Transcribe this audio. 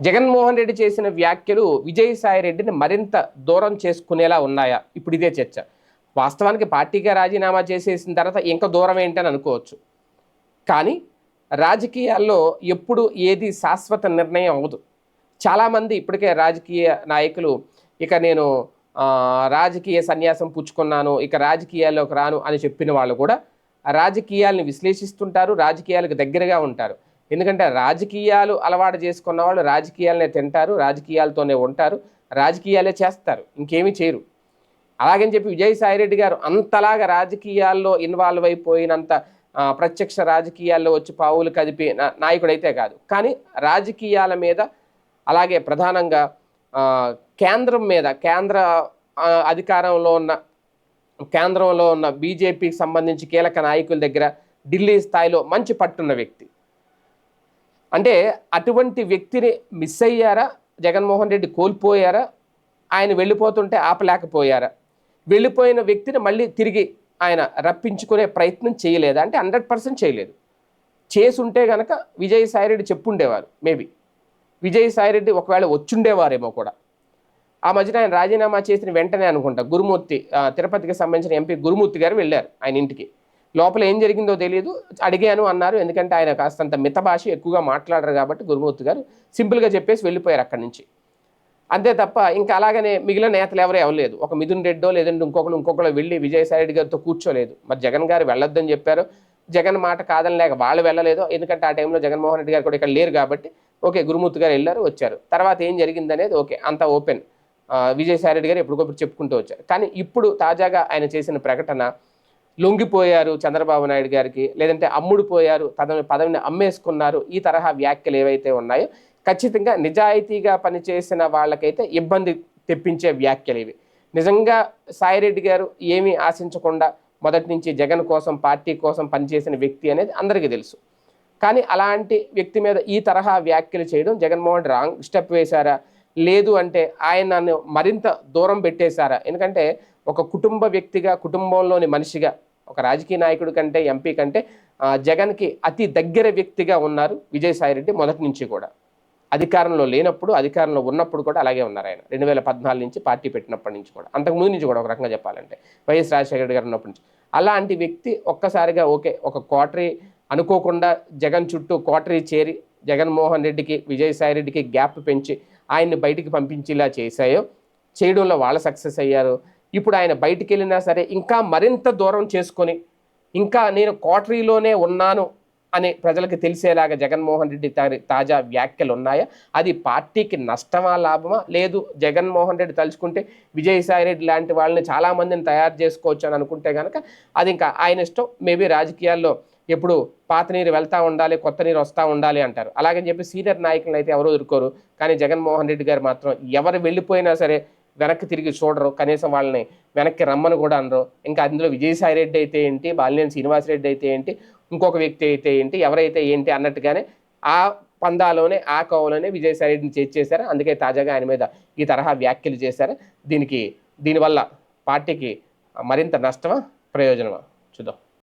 జగన్మోహన్ రెడ్డి చేసిన వ్యాఖ్యలు విజయసాయి రెడ్డిని మరింత దూరం చేసుకునేలా ఉన్నాయా? ఇప్పుడు ఇదే చర్చ. వాస్తవానికి పార్టీగా రాజీనామా చేసేసిన తర్వాత ఇంకా దూరం ఏంటని అనుకోవచ్చు. కానీ రాజకీయాల్లో ఎప్పుడు ఏది శాశ్వత నిర్ణయం అవ్వదు. చాలామంది ఇప్పటికే రాజకీయ నాయకులు ఇక నేను రాజకీయ సన్యాసం పుచ్చుకున్నాను, ఇక రాజకీయాల్లోకి రాను అని చెప్పిన వాళ్ళు కూడా రాజకీయాలను విశ్లేషిస్తుంటారు, రాజకీయాలకు దగ్గరగా ఉంటారు. ఎందుకంటే రాజకీయాలు అలవాటు చేసుకున్న వాళ్ళు రాజకీయాలనే తింటారు, రాజకీయాలతోనే ఉంటారు, రాజకీయాలే చేస్తారు, ఇంకేమీ చేయరు. అలాగని చెప్పి విజయసాయిరెడ్డి గారు అంతలాగా రాజకీయాల్లో ఇన్వాల్వ్ అయిపోయినంత ప్రత్యక్ష రాజకీయాల్లో వచ్చి పావులు కదిపి నాయకుడైతే కాదు. కానీ రాజకీయాల మీద అలాగే ప్రధానంగా కేంద్రం మీద కేంద్రంలో ఉన్న బీజేపీకి సంబంధించి కీలక నాయకుల దగ్గర ఢిల్లీ స్థాయిలో మంచి పట్టున్న వ్యక్తి. అంటే అటువంటి వ్యక్తిని మిస్ అయ్యారా జగన్మోహన్ రెడ్డి? కోల్పోయారా? ఆయన వెళ్ళిపోతుంటే ఆపలేకపోయారా? వెళ్ళిపోయిన వ్యక్తిని మళ్ళీ తిరిగి ఆయన రప్పించుకునే ప్రయత్నం చేయలేదా అంటే 100% చేయలేదు. చేసుంటే కనుక విజయసాయిరెడ్డి చెప్పుండేవారు. మేబీ విజయసాయిరెడ్డి ఒకవేళ వచ్చుండేవారేమో కూడా. ఆ మధ్యన ఆయన రాజీనామా చేసిన వెంటనే అనుకుంటా గురుమూర్తి, తిరుపతికి సంబంధించిన ఎంపీ గురుమూర్తి గారు వెళ్ళారు ఆయన ఇంటికి. లోపల ఏం జరిగిందో తెలియదు, అడిగాను అన్నారు. ఎందుకంటే ఆయన కాస్తంత మిత భాష ఎక్కువగా మాట్లాడరు కాబట్టి గురుమూర్తి గారు సింపుల్గా చెప్పేసి వెళ్ళిపోయారు అక్కడి నుంచి. అంతే తప్ప ఇంకా అలాగనే మిగిలిన నేతలు ఎవరు ఇవ్వలేదు. ఒక మిథున్ రెడ్డో లేదంటే ఇంకొకరు వెళ్ళి విజయసాయిరెడ్డి గారితో కూర్చోలేదు. మరి జగన్ గారు వెళ్ళొద్దని చెప్పారు, జగన్ మాట కాదని లేక వాళ్ళు వెళ్ళలేదు. ఎందుకంటే ఆ టైంలో జగన్మోహన్ రెడ్డి గారు కూడా ఇక్కడ లేరు కాబట్టి ఓకే గురుమూర్తి గారు వెళ్ళారు, వచ్చారు. తర్వాత ఏం జరిగిందనేది ఓకే అంతా ఓపెన్. విజయసాయిరెడ్డి గారు ఎప్పటికప్పుడు చెప్పుకుంటూ వచ్చారు. కానీ ఇప్పుడు తాజాగా ఆయన చేసిన ప్రకటన లొంగిపోయారు చంద్రబాబు నాయుడు గారికి, లేదంటే అమ్ముడుపోయారు, పదవిని అమ్మేసుకున్నారు, ఈ తరహా వ్యాఖ్యలు ఏవైతే ఉన్నాయో ఖచ్చితంగా నిజాయితీగా పనిచేసిన వాళ్ళకైతే ఇబ్బంది తెప్పించే వ్యాఖ్యలు ఇవి. నిజంగా సాయిరెడ్డి గారు ఏమీ ఆశించకుండా మొదటి నుంచి జగన్ కోసం పార్టీ కోసం పనిచేసిన వ్యక్తి అనేది అందరికీ తెలుసు. కానీ అలాంటి వ్యక్తి మీద ఈ తరహా వ్యాఖ్యలు చేయడం జగన్మోహన్ రాంగ్ స్టెప్ వేశారా, లేదు అంటే ఆయనను మరింత దూరం పెట్టేశారా? ఎందుకంటే ఒక కుటుంబ వ్యక్తిగా, కుటుంబంలోని మనిషిగా, ఒక రాజకీయ నాయకుడి కంటే ఎంపీ కంటే జగన్కి అతి దగ్గర వ్యక్తిగా ఉన్నారు విజయసాయిరెడ్డి మొదటి నుంచి కూడా. అధికారంలో లేనప్పుడు, అధికారంలో ఉన్నప్పుడు కూడా అలాగే ఉన్నారు ఆయన. 2014 నుంచి పార్టీ పెట్టినప్పటి నుంచి కూడా, అంతకుముందు నుంచి కూడా ఒక రకంగా చెప్పాలంటే వైఎస్ రాజశేఖర గారు ఉన్నప్పటి నుంచి. అలాంటి వ్యక్తి ఒక్కసారిగా ఓకే ఒక కోటరీ అనుకోకుండా జగన్ చుట్టూ కోటరీ చేరి జగన్మోహన్ రెడ్డికి విజయసాయిరెడ్డికి గ్యాప్ పెంచి ఆయన్ని బయటికి పంపించేలా చేయడంలో వాళ్ళు సక్సెస్ అయ్యారు. ఇప్పుడు ఆయన బయటికి వెళ్ళినా సరే ఇంకా మరింత దూరం చేసుకొని ఇంకా నేను కోటరీలోనే ఉన్నాను అని ప్రజలకు తెలిసేలాగా జగన్మోహన్ రెడ్డి తాజా వ్యాఖ్యలు ఉన్నాయా? అది పార్టీకి నష్టమా లాభమా? లేదు జగన్మోహన్ రెడ్డి తలుచుకుంటే విజయసాయిరెడ్డి లాంటి వాళ్ళని చాలామందిని తయారు చేసుకోవచ్చు అని అనుకుంటే కనుక అది ఇంకా ఆయన ఇష్టం. మేబీ రాజకీయాల్లో ఎప్పుడు పాత నీరు వెళ్తూ ఉండాలి, కొత్త నీరు వస్తూ ఉండాలి అంటారు. అలాగని చెప్పి సీనియర్ నాయకులను అయితే ఎవరూ ఎదుర్కోరు. కానీ జగన్మోహన్ రెడ్డి గారు మాత్రం ఎవరు వెళ్ళిపోయినా సరే వెనక్కి తిరిగి చూడరు, కనీసం వాళ్ళని వెనక్కి రమ్మని కూడా అనరు. ఇంకా అందులో విజయసాయిరెడ్డి అయితే ఏంటి, బాలినేని శ్రీనివాసరెడ్డి అయితే ఏంటి, ఇంకొక వ్యక్తి అయితే ఏంటి, ఎవరైతే ఏంటి అన్నట్టుగానే ఆ పందాలోనే ఆ కోవలోనే విజయసాయిరెడ్డిని చేర్చేశారు. అందుకే తాజాగా ఆయన మీద ఈ తరహా వ్యాఖ్యలు చేశారు. దీనివల్ల పార్టీకి మరింత నష్టమా, ప్రయోజనమా చూద్దాం.